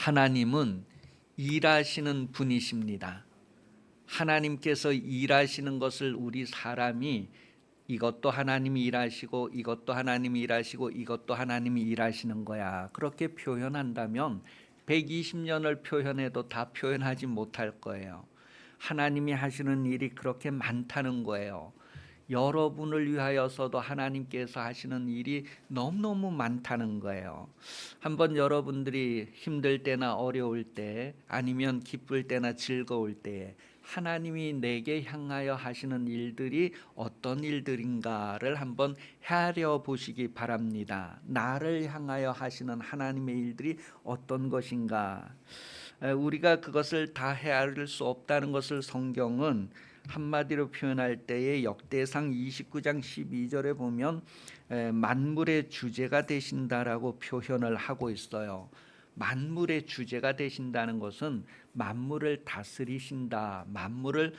하나님은 일하시는 분이십니다. 하나님께서 일하시는 것을 우리 사람이 이것도 하나님이 일하시고 이것도 하나님이 일하시고 이것도 하나님이 일하시는 거야, 그렇게 표현한다면 120년을 표현해도 다 표현하지 못할 거예요. 하나님이 하시는 일이 그렇게 많다는 거예요. 여러분을 위하여서도 하나님께서 하시는 일이 너무너무 많다는 거예요. 한번 여러분들이 힘들 때나 어려울 때, 아니면 기쁠 때나 즐거울 때에 하나님이 내게 향하여 하시는 일들이 어떤 일들인가를 한번 헤아려 보시기 바랍니다. 나를 향하여 하시는 하나님의 일들이 어떤 것인가. 우리가 그것을 다 헤아릴 수 없다는 것을 성경은 한마디로 표현할 때에 역대상 29장 12절에 보면 만물의 주제가 되신다라고 표현을 하고 있어요. 만물의 주제가 되신다는 것은 만물을 다스리신다, 만물을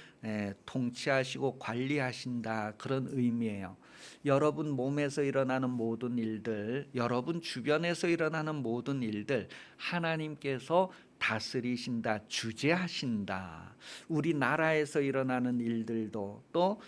통치하시고 관리하신다, 그런 의미예요. 여러분 몸에서 일어나는 모든 일들, 여러분 주변에서 일어나는 모든 일들 하나님께서 다스리신다, 주재하신다. 우리나라에서 일어나는 일들도, 또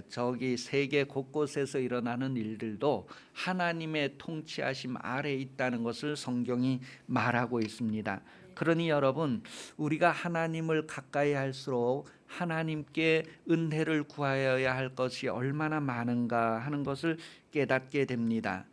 저기 세계 곳곳에서 일어나는 일들도 하나님의 통치하심 아래에 있다는 것을 성경이 말하고 있습니다. 그러니 여러분, 우리가 하나님을 가까이 할수록 하나님께 은혜를 구하여야 할 것이 얼마나 많은가 하는 것을 깨닫게 됩니다.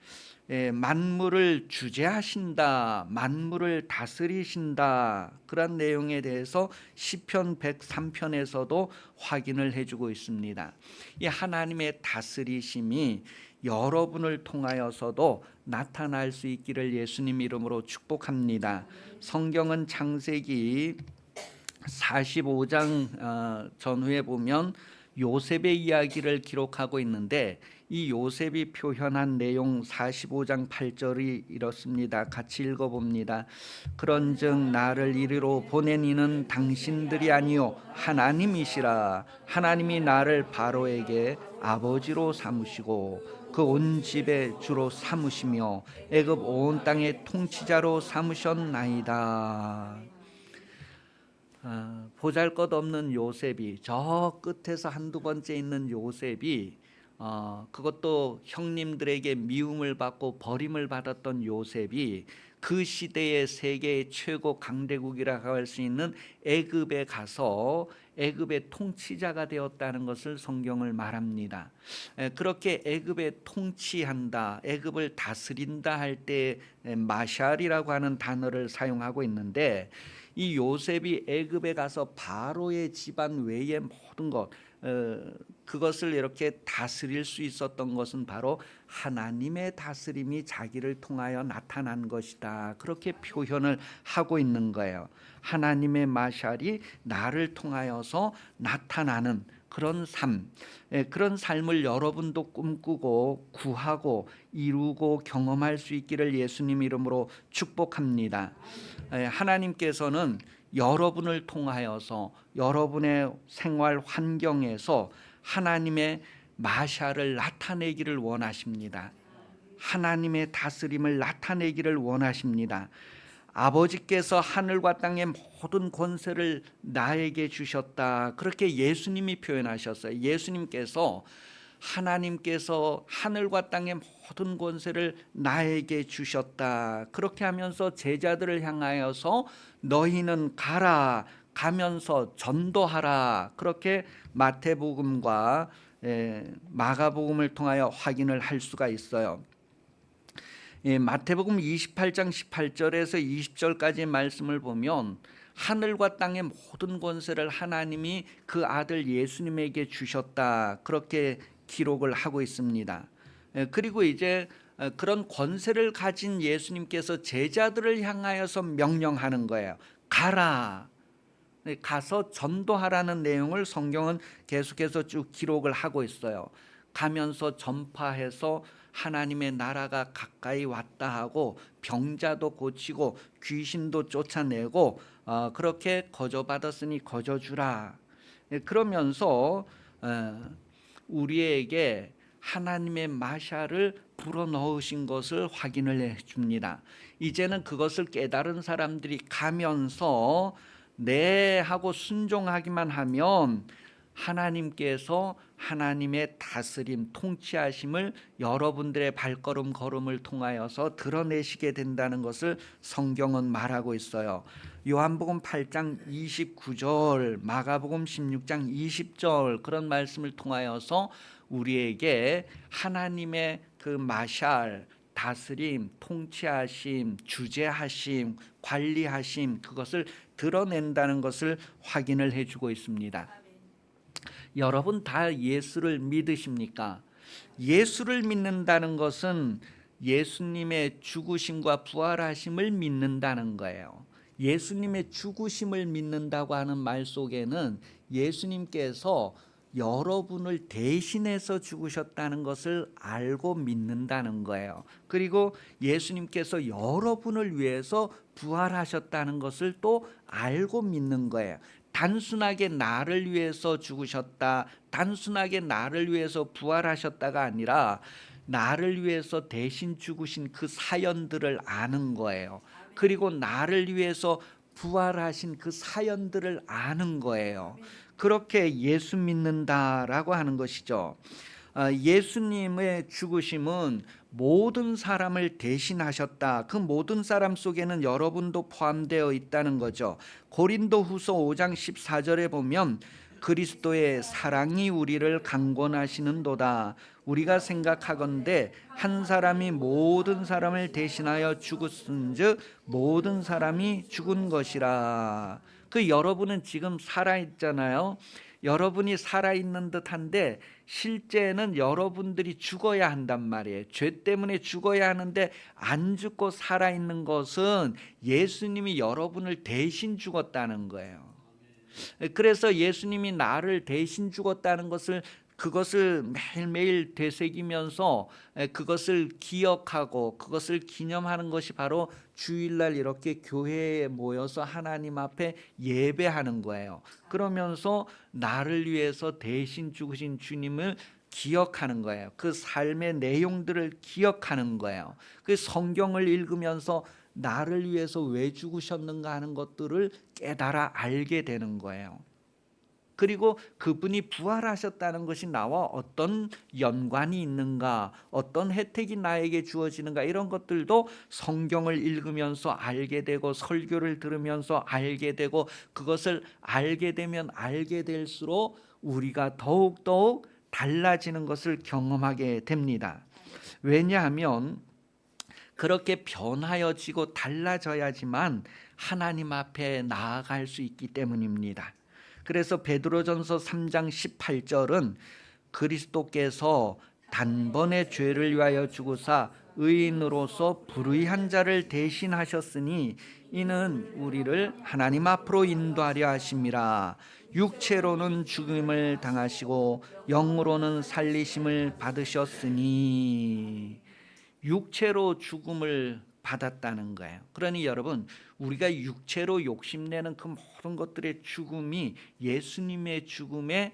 만물을 주재하신다, 만물을 다스리신다, 그런 내용에 대해서 시편 103편에서도 확인을 해주고 있습니다. 이 하나님의 다스리심이 여러분을 통하여서도 나타날 수 있기를 예수님 이름으로 축복합니다. 성경은 창세기 45장 전후에 보면 요셉의 이야기를 기록하고 있는데, 이 요셉이 표현한 내용 45장 8절이 이렇습니다. 같이 읽어봅니다. 그런즉 나를 이리로 보낸 이는 당신들이 아니요 하나님이시라. 하나님이 나를 바로에게 아버지로 삼으시고 그 온 집의 주로 삼으시며 애굽 온 땅의 통치자로 삼으셨나이다. 보잘것없는 요셉이, 저 끝에서 한두 번째 있는 요셉이, 그것도 형님들에게 미움을 받고 버림을 받았던 요셉이 그 시대의 세계의 최고 강대국이라고 할 수 있는 애굽에 가서 애굽의 통치자가 되었다는 것을 성경을 말합니다. 그렇게 애굽에 통치한다, 애굽을 다스린다 할 때 마샬이라고 하는 단어를 사용하고 있는데, 이 요셉이 애굽에 가서 바로의 집안 외의 모든 것, 그것을 이렇게 다스릴 수 있었던 것은 바로 하나님의 다스림이 자기를 통하여 나타난 것이다, 그렇게 표현을 하고 있는 거예요. 하나님의 마샬이 나를 통하여서 나타나는 그런 삶, 그런 삶을 여러분도 꿈꾸고 구하고 이루고 경험할 수 있기를 예수님 이름으로 축복합니다. 하나님께서는 여러분을 통하여서 여러분의 생활 환경에서 하나님의 마샬을 나타내기를 원하십니다. 하나님의 다스림을 나타내기를 원하십니다. 아버지께서 하늘과 땅의 모든 권세를 나에게 주셨다, 그렇게 예수님이 표현하셨어요. 예수님께서, 하나님께서 하늘과 땅의 모든 권세를 나에게 주셨다, 그렇게 하면서 제자들을 향하여서 너희는 가라, 가면서 전도하라, 그렇게 마태복음과 마가복음을 통하여 확인을 할 수가 있어요. 마태복음 28장 18절에서 20절까지의 말씀을 보면 하늘과 땅의 모든 권세를 하나님이 그 아들 예수님에게 주셨다, 그렇게 기록을 하고 있습니다. 그리고 이제 그런 권세를 가진 예수님께서 제자들을 향하여서 명령하는 거예요. 가라, 가서 전도하라는 내용을 성경은 계속해서 쭉 기록을 하고 있어요. 가면서 전파해서 하나님의 나라가 가까이 왔다 하고, 병자도 고치고 귀신도 쫓아내고, 그렇게 거저받았으니 거저주라. 그러면서 우리에게 하나님의 마샬을 불어넣으신 것을 확인을 해 줍니다. 이제는 그것을 깨달은 사람들이 가면서 네 하고 순종하기만 하면 하나님께서 하나님의 다스림, 통치하심을 여러분들의 발걸음 걸음을 통하여서 드러내시게 된다는 것을 성경은 말하고 있어요. 요한복음 8장 29절, 마가복음 16장 20절 그런 말씀을 통하여서 우리에게 하나님의 그 마샬, 다스림, 통치하심, 주재하심, 관리하심 그것을 드러낸다는 것을 확인을 해주고 있습니다. 여러분 다 예수를 믿으십니까? 예수를 믿는다는 것은 예수님의 죽으심과 부활하심을 믿는다는 거예요. 예수님의 죽으심을 믿는다고 하는 말 속에는 예수님께서 여러분을 대신해서 죽으셨다는 것을 알고 믿는다는 거예요. 그리고 예수님께서 여러분을 위해서 부활하셨다는 것을 또 알고 믿는 거예요. 단순하게 나를 위해서 죽으셨다, 단순하게 나를 위해서 부활하셨다가 아니라 나를 위해서 대신 죽으신 그 사연들을 아는 거예요. 그리고 나를 위해서 부활하신 그 사연들을 아는 거예요. 그렇게 예수 믿는다라고 하는 것이죠. 예수님의 죽으심은 모든 사람을 대신하셨다. 그 모든 사람 속에는 여러분도 포함되어 있다는 거죠. 고린도후서 5장 14절에 보면 그리스도의 사랑이 우리를 강권하시는도다. 우리가 생각하건대 한 사람이 모든 사람을 대신하여 죽었은즉 모든 사람이 죽은 것이라. 그 여러분은 지금 살아 있잖아요. 여러분이 살아있는 듯한데 실제는 여러분들이 죽어야 한단 말이에요. 죄 때문에 죽어야 하는데 안 죽고 살아있는 것은 예수님이 여러분을 대신 죽었다는 거예요. 그래서 예수님이 나를 대신 죽었다는 것을 그것을 매일매일 되새기면서 그것을 기억하고 그것을 기념하는 것이 바로 주일날 이렇게 교회에 모여서 하나님 앞에 예배하는 거예요. 그러면서 나를 위해서 대신 죽으신 주님을 기억하는 거예요. 그 삶의 내용들을 기억하는 거예요. 그 성경을 읽으면서 나를 위해서 왜 죽으셨는가 하는 것들을 깨달아 알게 되는 거예요. 그리고 그분이 부활하셨다는 것이 나와 어떤 연관이 있는가, 어떤 혜택이 나에게 주어지는가 이런 것들도 성경을 읽으면서 알게 되고 설교를 들으면서 알게 되고 그것을 알게 되면 알게 될수록 우리가 더욱더욱 달라지는 것을 경험하게 됩니다. 왜냐하면 그렇게 변하여지고 달라져야지만 하나님 앞에 나아갈 수 있기 때문입니다. 그래서 베드로전서 3장 18절은 그리스도께서 단번에 죄를 위하여 죽으사 의인으로서 불의한 자를 대신하셨으니 이는 우리를 하나님 앞으로 인도하려 하심이라. 육체로는 죽임을 당하시고 영으로는 살리심을 받으셨으니 육체로 죽음을 받았다는 거예요. 그러니 여러분 우리가 육체로 욕심내는 그 모든 것들의 죽음이 예수님의 죽음에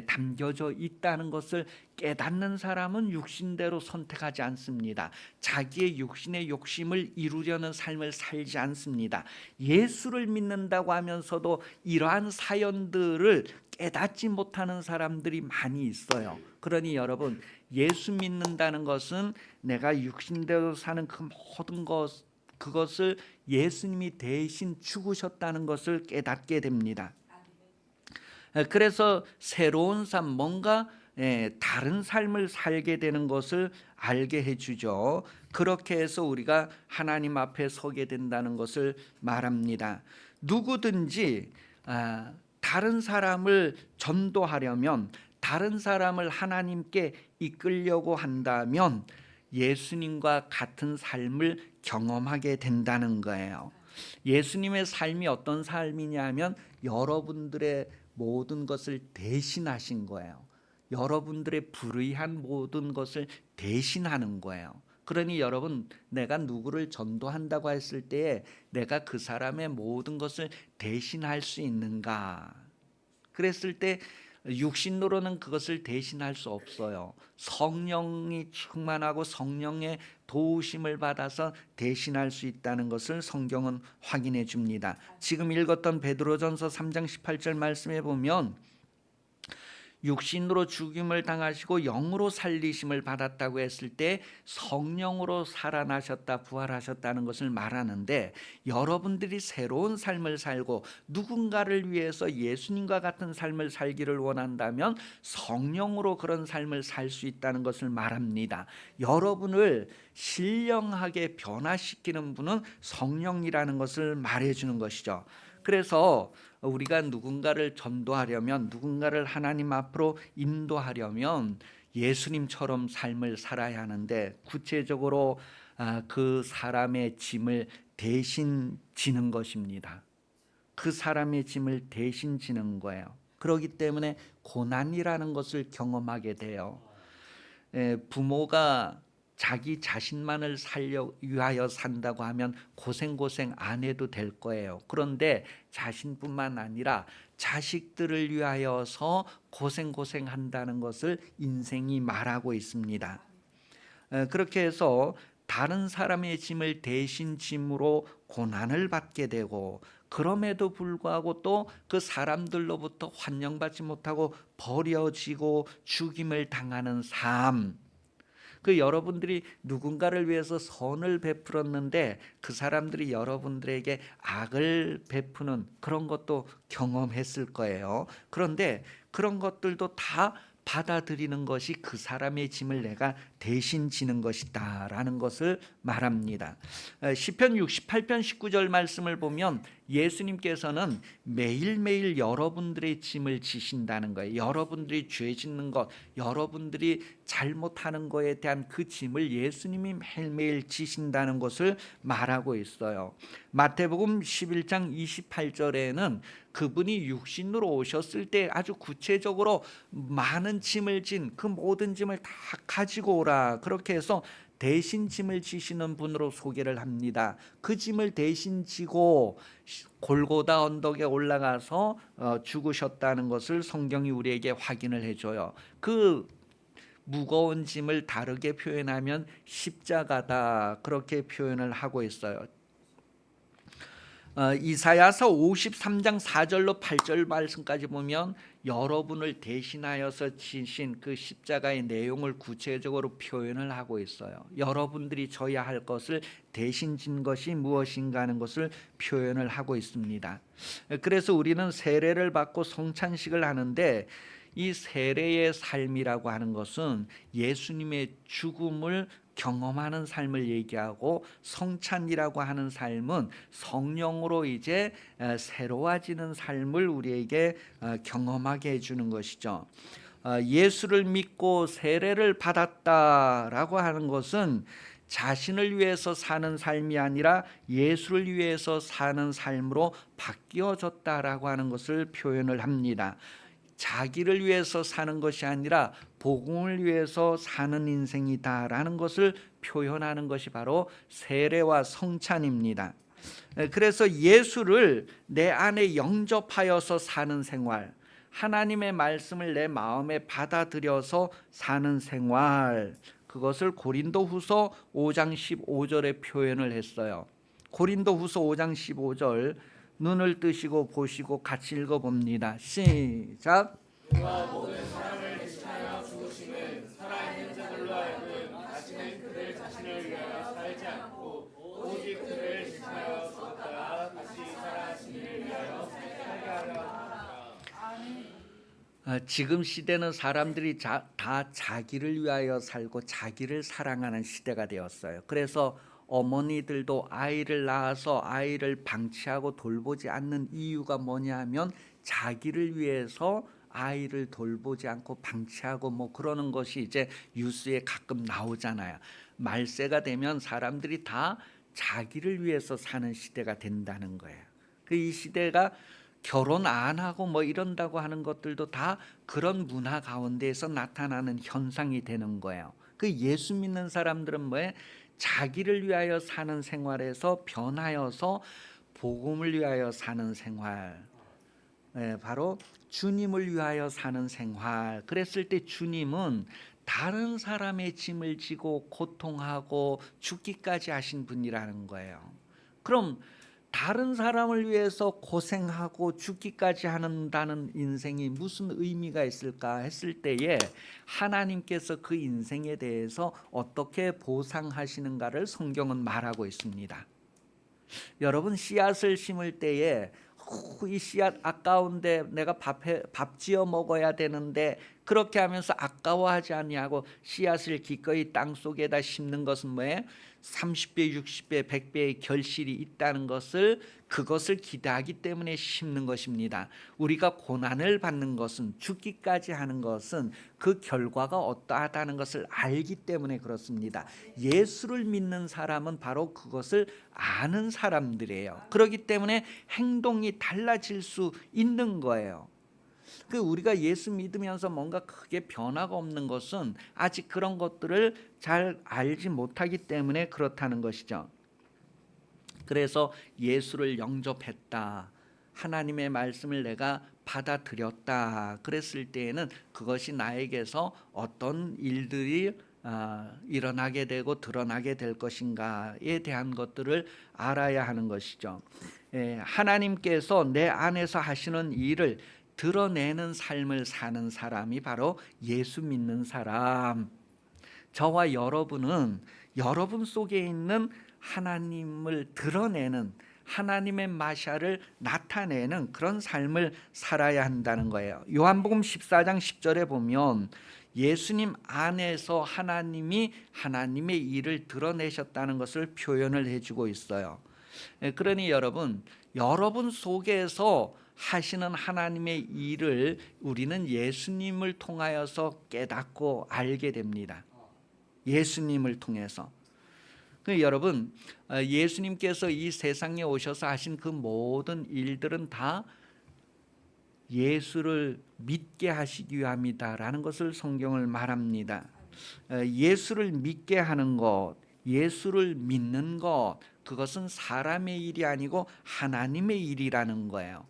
담겨져 있다는 것을 깨닫는 사람은 육신대로 선택하지 않습니다. 자기의 육신의 욕심을 이루려는 삶을 살지 않습니다. 예수를 믿는다고 하면서도 이러한 사연들을 깨닫지 못하는 사람들이 많이 있어요. 그러니 여러분 예수 믿는다는 것은 내가 육신대로 사는 그 모든 그것을 예수님이 대신 죽으셨다는 것을 깨닫게 됩니다. 그래서 새로운 삶, 뭔가 다른 삶을 살게 되는 것을 알게 해주죠. 그렇게 해서 우리가 하나님 앞에 서게 된다는 것을 말합니다. 누구든지 다른 사람을 전도하려면, 다른 사람을 하나님께 이끌려고 한다면 예수님과 같은 삶을 경험하게 된다는 거예요. 예수님의 삶이 어떤 삶이냐면 여러분들의 모든 것을 대신하신 거예요. 여러분들의 불의한 모든 것을 대신하는 거예요. 그러니 여러분 내가 누구를 전도한다고 했을 때에 내가 그 사람의 모든 것을 대신할 수 있는가? 그랬을 때 육신으로는 그것을 대신할 수 없어요. 성령이 충만하고 성령의 도우심을 받아서 대신할 수 있다는 것을 성경은 확인해 줍니다. 지금 읽었던 베드로전서 3장 18절 말씀에 보면 육신으로 죽임을 당하시고 영으로 살리심을 받았다고 했을 때 성령으로 살아나셨다 부활하셨다는 것을 말하는데, 여러분들이 새로운 삶을 살고 누군가를 위해서 예수님과 같은 삶을 살기를 원한다면 성령으로 그런 삶을 살 수 있다는 것을 말합니다. 여러분을 신령하게 변화시키는 분은 성령이라는 것을 말해주는 것이죠. 그래서 우리가 누군가를 전도하려면, 누군가를 하나님 앞으로 인도하려면 예수님처럼 삶을 살아야 하는데, 구체적으로 그 사람의 짐을 대신 지는 것입니다. 그 사람의 짐을 대신 지는 거예요. 그렇기 때문에 고난이라는 것을 경험하게 돼요. 부모가 자기 자신만을 위하여 산다고 하면 고생 안 해도 될 거예요. 그런데 자신뿐만 아니라 자식들을 위하여서 고생한다는 것을 인생이 말하고 있습니다. 그렇게 해서 다른 사람의 짐을 대신 짐으로 고난을 받게 되고, 그럼에도 불구하고 또 그 사람들로부터 환영받지 못하고 버려지고 죽임을 당하는 삶, 그 여러분들이 누군가를 위해서 선을 베풀었는데 그 사람들이 여러분들에게 악을 베푸는 그런 것도 경험했을 거예요. 그런데 그런 것들도 다 받아들이는 것이 그 사람의 짐을 내가 대신 지는 것이다 라는 것을 말합니다. 시편 68편 19절 말씀을 보면 예수님께서는 매일매일 여러분들의 짐을 지신다는 거예요. 여러분들이 죄 짓는 것, 여러분들이 잘못하는 것에 대한 그 짐을 예수님이 매일매일 지신다는 것을 말하고 있어요. 마태복음 11장 28절에는 그분이 육신으로 오셨을 때 아주 구체적으로 많은 짐을 진 그 모든 짐을 다 가지고 오라, 그렇게 해서 대신 짐을 지시는 분으로 소개를 합니다. 그 짐을 대신 지고 골고다 언덕에 올라가서 죽으셨다는 것을 성경이 우리에게 확인을 해줘요. 그 무거운 짐을 다르게 표현하면 십자가다, 그렇게 표현을 하고 있어요. 이사야서 53장 4절로 8절 말씀까지 보면 여러분을 대신하여서 지신 그 십자가의 내용을 구체적으로 표현을 하고 있어요. 여러분들이 져야 할 것을 대신 진 것이 무엇인가 하는 것을 표현을 하고 있습니다. 그래서 우리는 세례를 받고 성찬식을 하는데, 이 세례의 삶이라고 하는 것은 예수님의 죽음을 경험하는 삶을 얘기하고, 성찬이라고 하는 삶은 성령으로 이제 새로워지는 삶을 우리에게 경험하게 해주는 것이죠. 예수를 믿고 세례를 받았다라고 하는 것은 자신을 위해서 사는 삶이 아니라 예수를 위해서 사는 삶으로 바뀌어졌다라고 하는 것을 표현을 합니다. 자기를 위해서 사는 것이 아니라 복음을 위해서 사는 인생이다라는 것을 표현하는 것이 바로 세례와 성찬입니다. 그래서 예수를 내 안에 영접하여서 사는 생활, 하나님의 말씀을 내 마음에 받아들여서 사는 생활, 그것을 고린도후서 5장 15절에 표현을 했어요. 고린도후서 5장 15절 눈을 뜨시고 보시고 같이 읽어봅니다. 시작. 그가 모든 사람을 대신하여 죽으심은 살아있는 자들로 하여금 다시는 그들 자신을 위하여 살지 않고 오직 그를 대신하여 죽었다가 다시 살아나심을 위하여 살게 하려 함이라. 지금 시대는 사람들이 다 자기를 위하여 살고 자기를 사랑하는 시대가 되었어요. 그래서 어머니들도 아이를 낳아서 아이를 방치하고 돌보지 않는 이유가 뭐냐 하면 자기를 위해서 아이를 돌보지 않고 방치하고 뭐 그러는 것이 이제 뉴스에 가끔 나오잖아요. 말세가 되면 사람들이 다 자기를 위해서 사는 시대가 된다는 거예요. 이 시대가 결혼 안 하고 뭐 이런다고 하는 것들도 다 그런 문화 가운데에서 나타나는 현상이 되는 거예요. 그 예수 믿는 사람들은 뭐에 자기를 위하여 사는 생활에서 변하여서 복음을 위하여 사는 생활, 바로 주님을 위하여 사는 생활. 그랬을 때 주님은 다른 사람의 짐을 지고 고통하고 죽기까지 하신 분이라는 거예요. 그럼 다른 사람을 위해서 고생하고 죽기까지 한다는 인생이 무슨 의미가 있을까 했을 때에 하나님께서 그 인생에 대해서 어떻게 보상하시는가를 성경은 말하고 있습니다. 여러분, 씨앗을 심을 때에 이 씨앗 아까운데 내가 밥 지어 먹어야 되는데 그렇게 하면서 아까워하지 아니하고 씨앗을 기꺼이 땅 속에다 심는 것은 뭐예요? 30배, 60배, 100배의 결실이 있다는 것을, 그것을 기대하기 때문에 심는 것입니다. 우리가 고난을 받는 것은, 죽기까지 하는 것은 그 결과가 어떠하다는 것을 알기 때문에 그렇습니다. 예수를 믿는 사람은 바로 그것을 아는 사람들이에요. 그렇기 때문에 행동이 달라질 수 있는 거예요. 우리가 예수 믿으면서 뭔가 크게 변화가 없는 것은 아직 그런 것들을 잘 알지 못하기 때문에 그렇다는 것이죠. 그래서 예수를 영접했다, 하나님의 말씀을 내가 받아들였다 그랬을 때에는 그것이 나에게서 어떤 일들이 일어나게 되고 드러나게 될 것인가에 대한 것들을 알아야 하는 것이죠. 하나님께서 내 안에서 하시는 일을 드러내는 삶을 사는 사람이 바로 예수 믿는 사람. 저와 여러분은 여러분 속에 있는 하나님을 드러내는, 하나님의 마샤를 나타내는 그런 삶을 살아야 한다는 거예요. 요한복음 14장 10절에 보면 예수님 안에서 하나님이 하나님의 일을 드러내셨다는 것을 표현을 해주고 있어요. 그러니 여러분 속에서 하시는 하나님의 일을 우리는 예수님을 통하여서 깨닫고 알게 됩니다. 예수님을 통해서. 여러분, 예수님께서 이 세상에 오셔서 하신 그 모든 일들은 다 예수를 믿게 하시기 위함이다라는 것을 성경을 말합니다. 예수를 믿게 하는 것, 예수를 믿는 것, 그것은 사람의 일이 아니고 하나님의 일이라는 거예요.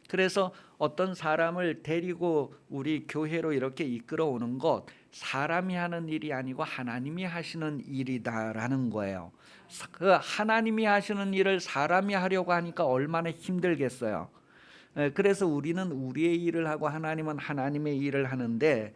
그래서 어떤 사람을 데리고 우리 교회로 이렇게 이끌어 오는 것, 사람이 하는 일이 아니고 하나님이 하시는 일이다라는 거예요. 그 하나님이 하시는 일을 사람이 하려고 하니까 얼마나 힘들겠어요. 그래서 우리는 우리의 일을 하고 하나님은 하나님의 일을 하는데,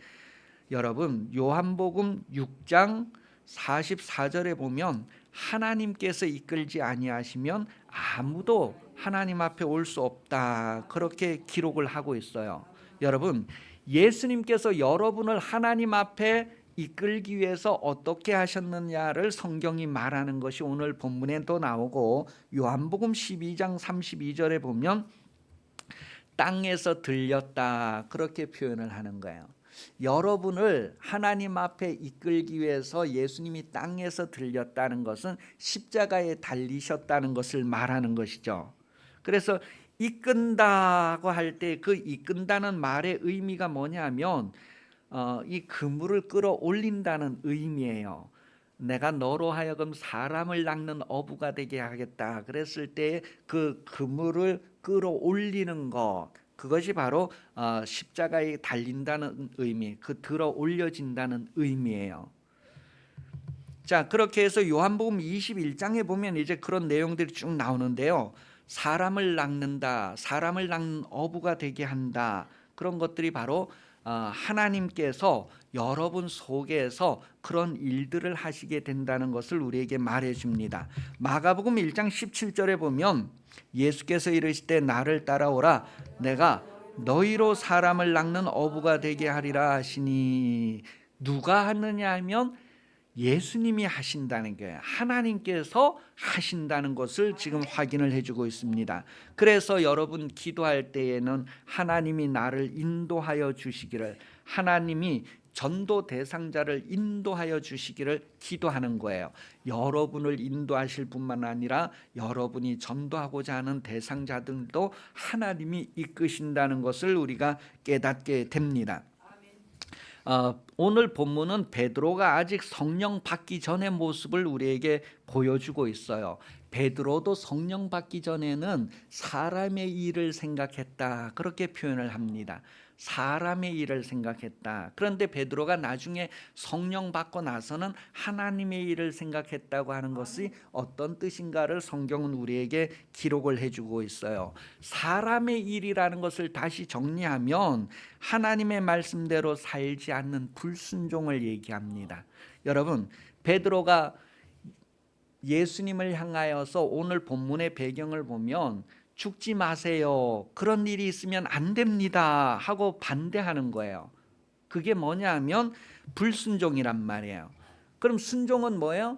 여러분 요한복음 6장 44절에 보면 하나님께서 이끌지 아니하시면 아무도 하나님 앞에 올 수 없다, 그렇게 기록을 하고 있어요. 여러분, 예수님께서 여러분을 하나님 앞에 이끌기 위해서 어떻게 하셨느냐를 성경이 말하는 것이 오늘 본문에도 나오고, 요한복음 12장 32절에 보면 땅에서 들렸다, 그렇게 표현을 하는 거예요. 여러분을 하나님 앞에 이끌기 위해서 예수님이 땅에서 들렸다는 것은 십자가에 달리셨다는 것을 말하는 것이죠. 그래서 이끈다고 할 때 그 이끈다는 말의 의미가 뭐냐면 이 그물을 끌어올린다는 의미예요. 내가 너로 하여금 사람을 낚는 어부가 되게 하겠다 그랬을 때 그 그물을 끌어올리는 것, 그것이 바로 십자가에 달린다는 의미, 그 들어 올려진다는 의미예요. 자, 그렇게 해서 요한복음 21장에 보면 이제 그런 내용들이 쭉 나오는데요. 사람을 낚는다, 사람을 낚는 어부가 되게 한다, 그런 것들이 바로 하나님께서 여러분 속에서 그런 일들을 하시게 된다는 것을 우리에게 말해줍니다. 마가복음 1장 17절에 보면 예수께서 이르시되 나를 따라오라, 내가 너희로 사람을 낚는 어부가 되게 하리라 하시니, 누가 하느냐 하면 예수님이 하신다는 거예요. 하나님께서 하신다는 것을 지금 확인을 해주고 있습니다. 그래서 여러분 기도할 때에는 하나님이 나를 인도하여 주시기를, 하나님이 전도 대상자를 인도하여 주시기를 기도하는 거예요. 여러분을 인도하실 뿐만 아니라 여러분이 전도하고자 하는 대상자들도 하나님이 이끄신다는 것을 우리가 깨닫게 됩니다. 오늘 본문은 베드로가 아직 성령 받기 전의 모습을 우리에게 보여주고 있어요. 베드로도 성령 받기 전에는 사람의 일을 생각했다, 그렇게 표현을 합니다. 사람의 일을 생각했다. 그런데 베드로가 나중에 성령 받고 나서는 하나님의 일을 생각했다고 하는 것이 어떤 뜻인가를 성경은 우리에게 기록을 해주고 있어요. 사람의 일이라는 것을 다시 정리하면 하나님의 말씀대로 살지 않는 불순종을 얘기합니다. 여러분, 베드로가 예수님을 향하여서 오늘 본문의 배경을 보면 죽지 마세요, 그런 일이 있으면 안 됩니다 하고 반대하는 거예요. 그게 뭐냐 하면 불순종이란 말이에요. 그럼 순종은 뭐예요?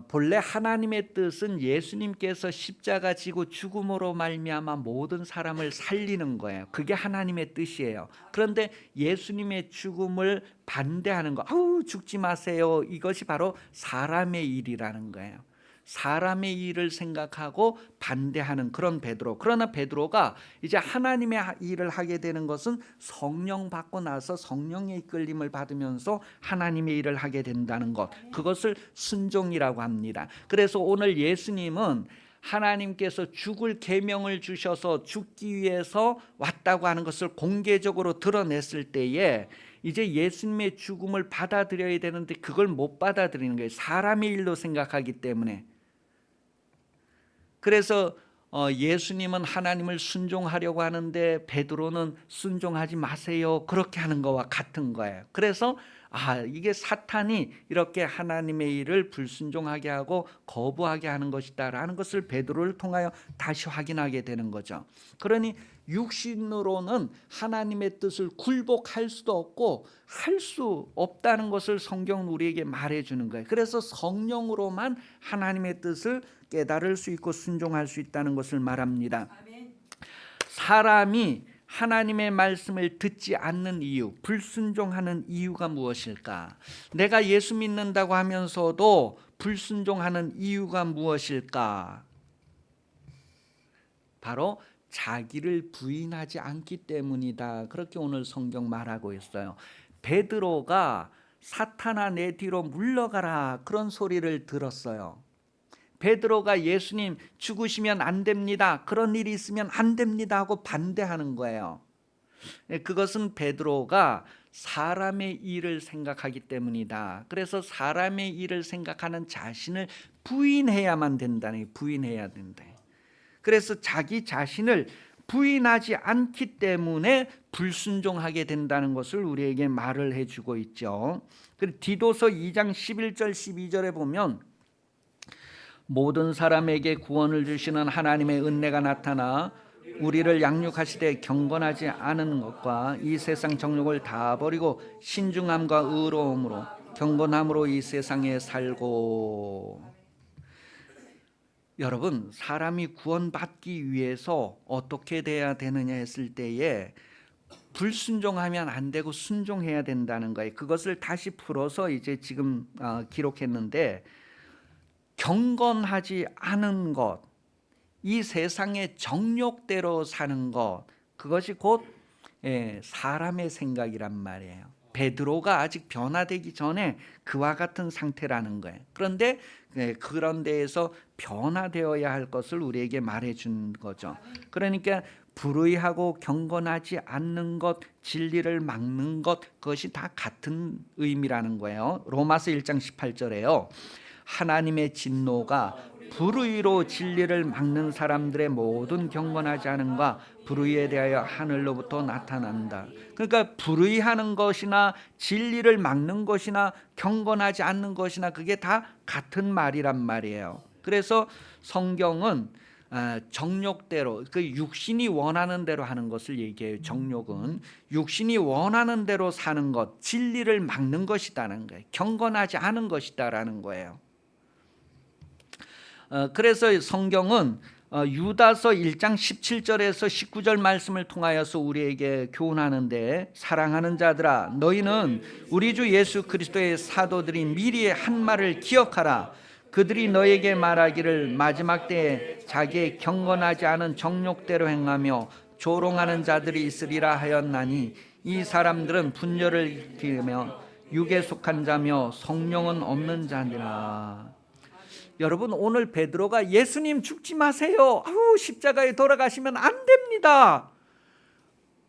본래 하나님의 뜻은 예수님께서 십자가 지고 죽음으로 말미암아 모든 사람을 살리는 거예요. 그게 하나님의 뜻이에요. 그런데 예수님의 죽음을 반대하는 거, 죽지 마세요, 이것이 바로 사람의 일이라는 거예요. 사람의 일을 생각하고 반대하는 그런 베드로. 그러나 베드로가 이제 하나님의 일을 하게 되는 것은 성령 받고 나서 성령의 이끌림을 받으면서 하나님의 일을 하게 된다는 것, 그것을 순종이라고 합니다. 그래서 오늘 예수님은 하나님께서 죽을 계명을 주셔서 죽기 위해서 왔다고 하는 것을 공개적으로 드러냈을 때에 이제 예수님의 죽음을 받아들여야 되는데 그걸 못 받아들이는 거예요. 사람의 일로 생각하기 때문에. 그래서 예수님은 하나님을 순종하려고 하는데 베드로는 순종하지 마세요, 그렇게 하는 거와 같은 거예요. 그래서 이게 사탄이 이렇게 하나님의 일을 불순종하게 하고 거부하게 하는 것이다라는 것을 베드로를 통하여 다시 확인하게 되는 거죠. 그러니 육신으로는 하나님의 뜻을 굴복할 수도 없고 할 수 없다는 것을 성경은 우리에게 말해주는 거예요. 그래서 성령으로만 하나님의 뜻을 깨달을 수 있고 순종할 수 있다는 것을 말합니다. 사람이 하나님의 말씀을 듣지 않는 이유, 불순종하는 이유가 무엇일까? 내가 예수 믿는다고 하면서도 불순종하는 이유가 무엇일까? 바로 자기를 부인하지 않기 때문이다, 그렇게 오늘 성경 말하고 있어요. 베드로가 사탄아 내 뒤로 물러가라, 그런 소리를 들었어요. 베드로가 예수님 죽으시면 안 됩니다, 그런 일이 있으면 안 됩니다 하고 반대하는 거예요. 그것은 베드로가 사람의 일을 생각하기 때문이다. 그래서 사람의 일을 생각하는 자신을 부인해야만 된다는, 부인해야 된다. 그래서 자기 자신을 부인하지 않기 때문에 불순종하게 된다는 것을 우리에게 말을 해주고 있죠. 그리고 디도서 2장 11절 12절에 보면 모든 사람에게 구원을 주시는 하나님의 은혜가 나타나 우리를 양육하시되 경건하지 않은 것과 이 세상 정욕을 다 버리고 신중함과 의로움으로 경건함으로 이 세상에 살고. 여러분, 사람이 구원받기 위해서 어떻게 돼야 되느냐 했을 때에 불순종하면 안 되고 순종해야 된다는 거예요. 그것을 다시 풀어서 이제 지금 기록했는데, 경건하지 않은 것, 이 세상의 정욕대로 사는 것, 그것이 곧 사람의 생각이란 말이에요. 베드로가 아직 변화되기 전에 그와 같은 상태라는 거예요. 그런데 그런 데에서 변화되어야 할 것을 우리에게 말해준 거죠. 그러니까 불의하고 경건하지 않는 것, 진리를 막는 것, 그것이 다 같은 의미라는 거예요. 로마서 1장 18절에요. 하나님의 진노가 불의로 진리를 막는 사람들의 모든 경건하지 않음과 불의에 대하여 하늘로부터 나타난다. 그러니까 불의하는 것이나 진리를 막는 것이나 경건하지 않는 것이나 그게 다 같은 말이란 말이에요. 그래서 성경은 정욕대로, 그 육신이 원하는 대로 하는 것을 얘기해요. 정욕은 육신이 원하는 대로 사는 것, 진리를 막는 것이다라는 거예요. 경건하지 않은 것이다라는 거예요. 그래서 성경은 유다서 1장 17절에서 19절 말씀을 통하여서 우리에게 교훈하는데, 사랑하는 자들아 너희는 우리 주 예수 그리스도의 사도들이 미리 한 말을 기억하라. 그들이 너에게 말하기를 마지막 때에 자기의 경건하지 않은 정욕대로 행하며 조롱하는 자들이 있으리라 하였나니 이 사람들은 분열을 일으키며 육에 속한 자며 성령은 없는 자니라. 여러분, 오늘 베드로가 예수님 죽지 마세요, 십자가에 돌아가시면 안 됩니다,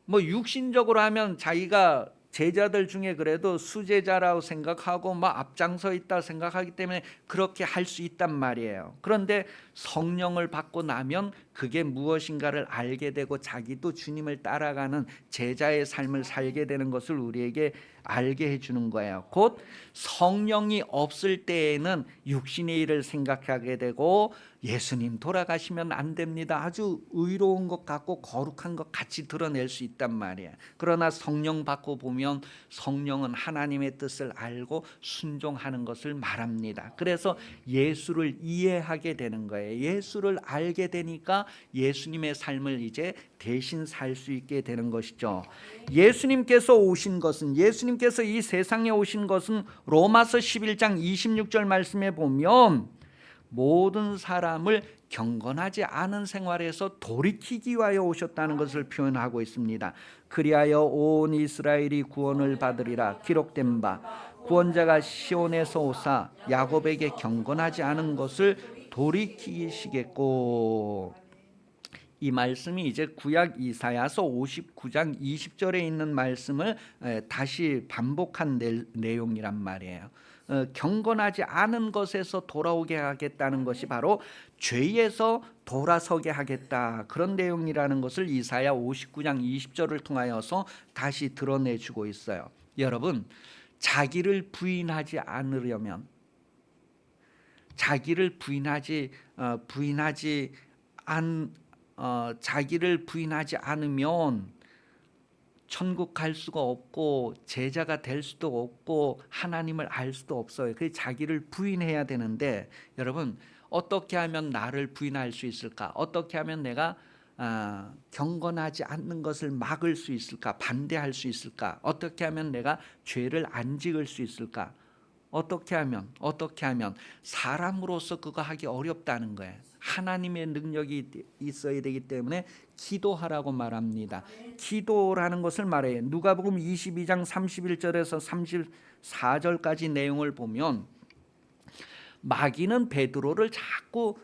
뭐 육신적으로 하면 자기가 제자들 중에 그래도 수제자라고 생각하고 막 앞장서 있다 생각하기 때문에 그렇게 할 수 있단 말이에요. 그런데 성령을 받고 나면 그게 무엇인가를 알게 되고 자기도 주님을 따라가는 제자의 삶을 살게 되는 것을 우리에게 알게 해주는 거예요. 곧 성령이 없을 때에는 육신의 일을 생각하게 되고 예수님 돌아가시면 안 됩니다, 아주 의로운 것 같고 거룩한 것 같이 드러낼 수 있단 말이에요. 그러나 성령 받고 보면 성령은 하나님의 뜻을 알고 순종하는 것을 말합니다. 그래서 예수를 이해하게 되는 거예요. 예수를 알게 되니까 예수님의 삶을 이제 대신 살 수 있게 되는 것이죠. 예수님께서 이 세상에 오신 것은 로마서 11장 26절 말씀에 보면 모든 사람을 경건하지 않은 생활에서 돌이키기 위하여 오셨다는 것을 표현하고 있습니다. 그리하여 온 이스라엘이 구원을 받으리라 기록된 바 구원자가 시온에서 오사 야곱에게 경건하지 않은 것을 돌이키시겠고. 이 말씀이 이제 구약 이사야서 59장 20절에 있는 말씀을 다시 반복한 내용이란 말이에요. 경건하지 않은 것에서 돌아오게 하겠다는 것이 바로 죄에서 돌아서게 하겠다, 그런 내용이라는 것을 이사야 59장 20절을 통하여서 다시 드러내주고 있어요. 여러분, 자기를 부인하지 않으려면, 자기를 부인하지 않으면 천국 갈 수가 없고 제자가 될 수도 없고 하나님을 알 수도 없어요. 그 자기를 부인해야 되는데, 여러분, 어떻게 하면 나를 부인할 수 있을까? 어떻게 하면 내가 경건하지 않는 것을 막을 수 있을까? 반대할 수 있을까? 어떻게 하면 내가 죄를 안 지을 수 있을까? 어떻게 하면 사람으로서 그거 하기 어렵다는 거예요. 하나님의 능력이 있어야 되기 때문에 기도하라고 말합니다. 기도라는 것을 말해요. 누가복음 22장 31절에서 34절까지 내용을 보면 마귀는 베드로를 자꾸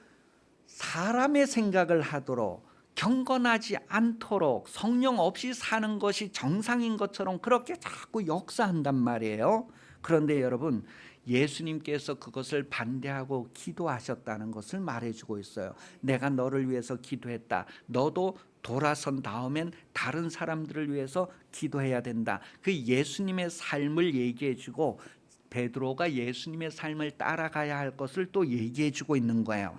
사람의 생각을 하도록, 경건하지 않도록, 성령 없이 사는 것이 정상인 것처럼 그렇게 자꾸 역사한단 말이에요. 그런데 여러분, 예수님께서 그것을 반대하고 기도하셨다는 것을 말해주고 있어요. 내가 너를 위해서 기도했다, 너도 돌아선 다음엔 다른 사람들을 위해서 기도해야 된다. 그 예수님의 삶을 얘기해주고 베드로가 예수님의 삶을 따라가야 할 것을 또 얘기해주고 있는 거예요.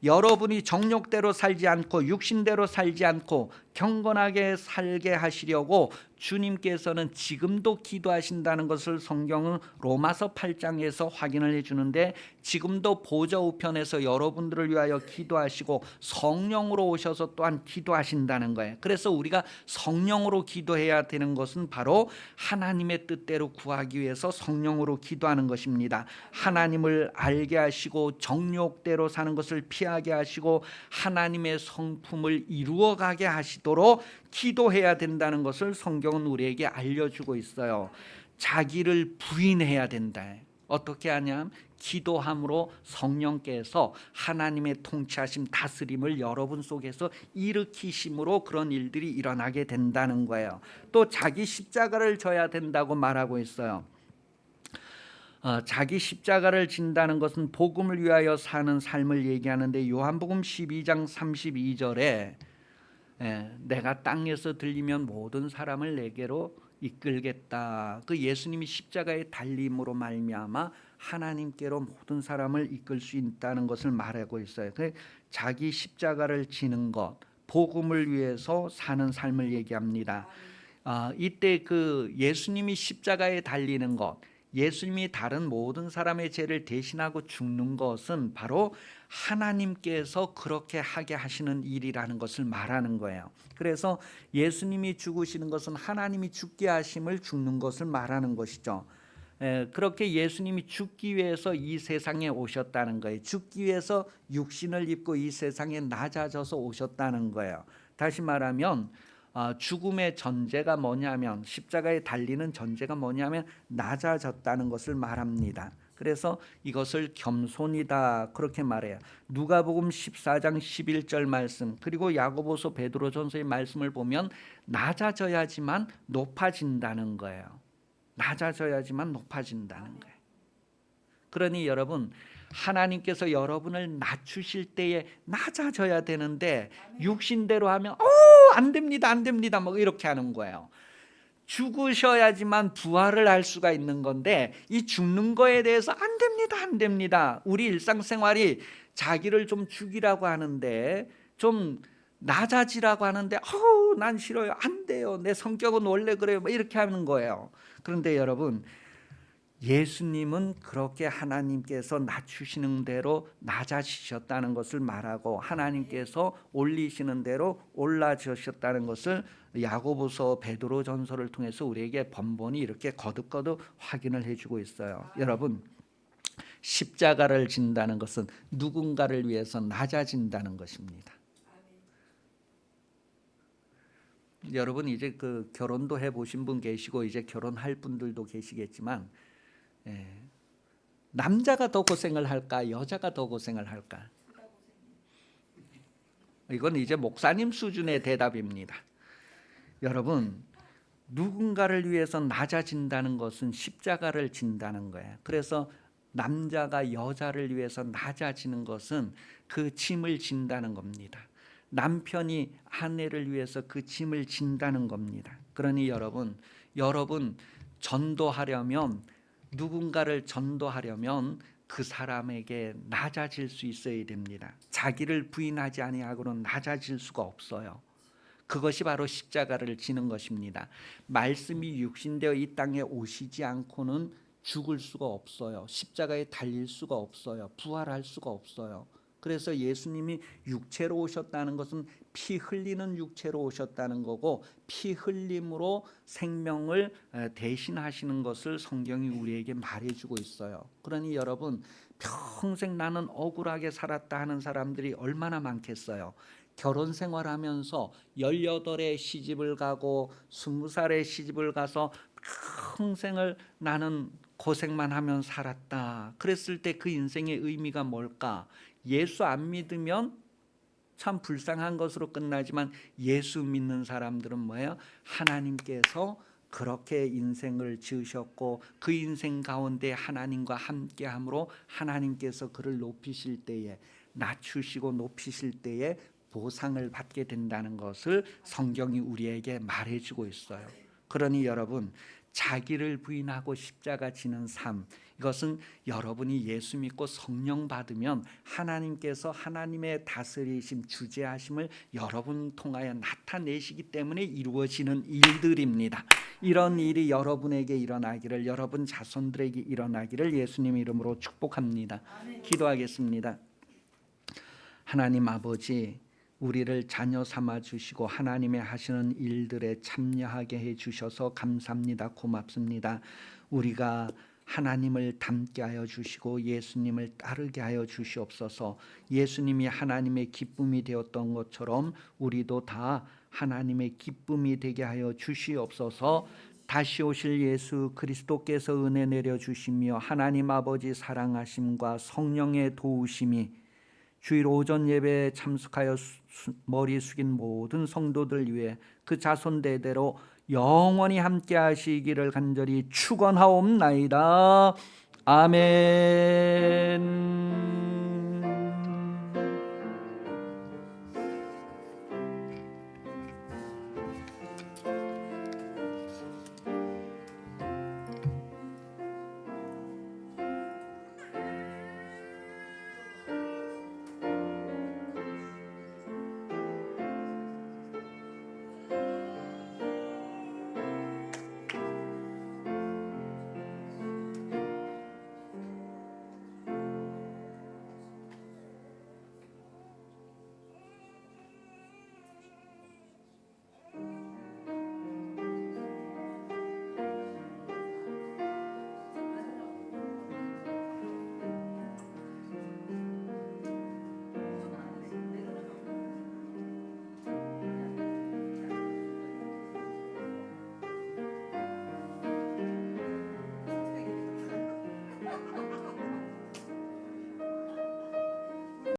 여러분이 정욕대로 살지 않고 육신대로 살지 않고 경건하게 살게 하시려고 주님께서는 지금도 기도하신다는 것을 성경은 로마서 8장에서 확인을 해주는데, 지금도 보좌 우편에서 여러분들을 위하여 기도하시고 성령으로 오셔서 또한 기도하신다는 거예요. 그래서 우리가 성령으로 기도해야 되는 것은 바로 하나님의 뜻대로 구하기 위해서 성령으로 기도하는 것입니다. 하나님을 알게 하시고 정욕대로 사는 것을 피하게 하시고 하나님의 성품을 이루어가게 하시도록 기도해야 된다는 것을 성경은 우리에게 알려주고 있어요. 자기를 부인해야 된다. 어떻게 하냐면 기도함으로 성령께서 하나님의 통치하심, 다스림을 여러분 속에서 일으키심으로 그런 일들이 일어나게 된다는 거예요. 또 자기 십자가를 져야 된다고 말하고 있어요. 자기 십자가를 진다는 것은 복음을 위하여 사는 삶을 얘기하는데, 요한복음 12장 32절에 내가 땅에서 들리면 모든 사람을 내게로 이끌겠다. 그 예수님이 십자가에 달림으로 말미암아 하나님께로 모든 사람을 이끌 수 있다는 것을 말하고 있어요. 자기 십자가를 지는 것, 복음을 위해서 사는 삶을 얘기합니다. 이때 그 예수님이 십자가에 달리는 것, 예수님이 다른 모든 사람의 죄를 대신하고 죽는 것은 바로 하나님께서 그렇게 하게 하시는 일이라는 것을 말하는 거예요. 그래서 예수님이 죽으시는 것은 하나님이 죽게 하심을 죽는 것을 말하는 것이죠. 그렇게 예수님이 죽기 위해서 이 세상에 오셨다는 거예요. 죽기 위해서 육신을 입고 이 세상에 낮아져서 오셨다는 거예요. 다시 말하면 죽음의 전제가 뭐냐면, 십자가에 달리는 전제가 뭐냐면 낮아졌다는 것을 말합니다. 그래서 이것을 겸손이다 그렇게 말해요. 누가복음 14장 11절 말씀, 그리고 야고보서 베드로전서의 말씀을 보면 낮아져야지만 높아진다는 거예요. 낮아져야지만 높아진다는 거예요. 그러니 여러분, 하나님께서 여러분을 낮추실 때에 낮아져야 되는데 육신대로 하면 안 됩니다, 안 됩니다, 뭐 이렇게 하는 거예요. 죽으셔야지만 부활을 할 수가 있는 건데 이 죽는 거에 대해서 안 됩니다, 안 됩니다. 우리 일상생활이 자기를 좀 죽이라고 하는데, 좀 낮아지라고 하는데 난 싫어요, 안 돼요, 내 성격은 원래 그래요, 뭐 이렇게 하는 거예요. 그런데 여러분, 예수님은 그렇게 하나님께서 낮추시는 대로 낮아지셨다는 것을 말하고, 하나님께서 올리시는 대로 올라지셨다는 것을 야고보서 베드로전서를 통해서 우리에게 번번이 이렇게 거듭거듭 확인을 해주고 있어요. 여러분, 십자가를 진다는 것은 누군가를 위해서 낮아진다는 것입니다. 여러분, 이제 그 결혼도 해보신 분 계시고 이제 결혼할 분들도 계시겠지만, 남자가 더 고생을 할까, 여자가 더 고생을 할까? 이건 이제 목사님 수준의 대답입니다. 여러분, 누군가를 위해서 낮아진다는 것은 십자가를 진다는 거예요. 그래서 남자가 여자를 위해서 낮아지는 것은 그 짐을 진다는 겁니다. 남편이 아내를 위해서 그 짐을 진다는 겁니다. 그러니 여러분 전도하려면, 누군가를 전도하려면 그 사람에게 낮아질 수 있어야 됩니다. 자기를 부인하지 아니하고는 낮아질 수가 없어요. 그것이 바로 십자가를 지는 것입니다. 말씀이 육신되어 이 땅에 오시지 않고는 죽을 수가 없어요. 십자가에 달릴 수가 없어요. 부활할 수가 없어요. 그래서 예수님이 육체로 오셨다는 것은 피 흘리는 육체로 오셨다는 거고, 피 흘림으로 생명을 대신하시는 것을 성경이 우리에게 말해주고 있어요. 그러니 여러분, 평생 나는 억울하게 살았다 하는 사람들이 얼마나 많겠어요. 결혼 생활하면서 18에 시집을 가고 20살에 시집을 가서 평생을 나는 고생만 하면 살았다. 그랬을 때 그 인생의 의미가 뭘까? 예수 안 믿으면 참 불쌍한 것으로 끝나지만, 예수 믿는 사람들은 뭐예요? 하나님께서 그렇게 인생을 지으셨고 그 인생 가운데 하나님과 함께함으로 하나님께서 그를 높이실 때에, 낮추시고 높이실 때에 보상을 받게 된다는 것을 성경이 우리에게 말해주고 있어요. 그러니 여러분, 자기를 부인하고 십자가 지는 삶, 이것은 여러분이 예수 믿고 성령 받으면 하나님께서 하나님의 다스리심, 주재하심을 여러분 통하여 나타내시기 때문에 이루어지는 일들입니다. 이런 일이 여러분에게 일어나기를, 여러분 자손들에게 일어나기를 예수님 이름으로 축복합니다. 기도하겠습니다. 하나님 아버지, 우리를 자녀 삼아 주시고 하나님의 하시는 일들에 참여하게 해 주셔서 감사합니다. 고맙습니다. 우리가 하나님을 닮게 하여 주시고 예수님을 따르게 하여 주시옵소서. 예수님이 하나님의 기쁨이 되었던 것처럼 우리도 다 하나님의 기쁨이 되게 하여 주시옵소서. 다시 오실 예수 그리스도께서 은혜 내려 주시며 하나님 아버지 사랑하심과 성령의 도우심이 주일 오전 예배에 참석하여 머리 숙인 모든 성도들 위해 그 자손 대대로 영원히 함께 하시기를 간절히 축원하옵나이다. 아멘.